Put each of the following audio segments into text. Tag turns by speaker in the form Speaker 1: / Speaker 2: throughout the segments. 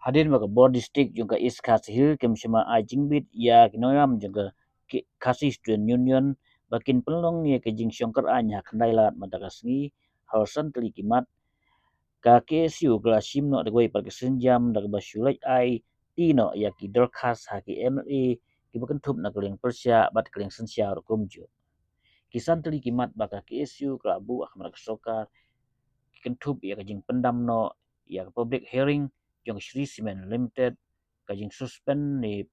Speaker 1: Hadin maka board district juga is kasih kem shima ai jingbit ya kinoyam juga kasih student union bakin pelong ya ke jing syongker anya kendai lat madagasni hausan telikimat ka KSU kala shimno de goi par senjam daga basulai ai tino ya ki dorkas ha ki MLA ki bakan tup na keleng persya bat keleng sensya kumju kisan telikimat baka KSU kala bu ahmad sokar kentup ya kajing pendam no ya public hearing jong Shri Cement Limited kajing suspend ni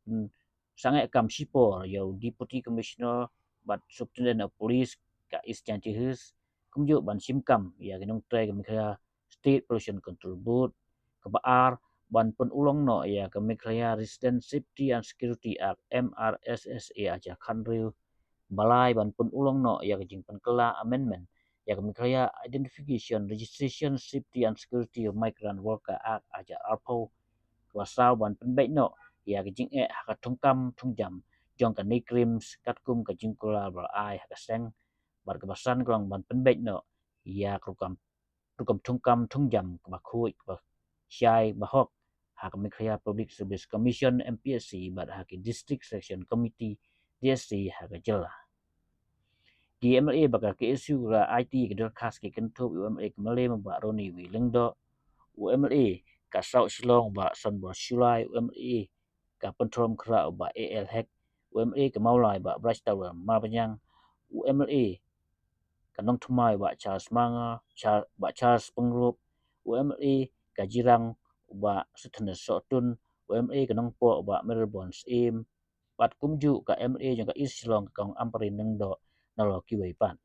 Speaker 1: sangai kam sipor ya deputy commissioner but superintendent of police ka Eastern Chihus kumju ban simkam ya kinong try kami state pollution control board ke baar ban pun ulong no ya kami resident safety and security act MRSSA aja kanril balai ban pun ulong no ya kajing penkela amendment ya kami identification registration safety and security of migrant worker act aja arpo wasau ban penbaik no ya kajing haka tungkam tungjam jong ka krims katkum kajing kula ber ai haka seng bar kebasan kurang ban penbaik no ya krukam tukam tungkam tungjam bakhui ba syai bahok haka mikaya public service commission MPSC bar haki district selection committee DSC haka jela di MLA baka KSU ra IT ke dorkas ke kentup UMLA kemale memba roni wi lengdo UMLA ka sau silong ba son bo sulai UMLA ka pentrom kra ba AL hack UMLA ke maulai ba brush tower ma banyang UMLA kanong thumai ba Charles Manga ba Charles Pengrup UMLA ka jirang ba suthan sotun UMLA kanong po ba Melbourne aim pat kumju ka MLA jang ka isilong kang amparin nengdo nalo kiwei pan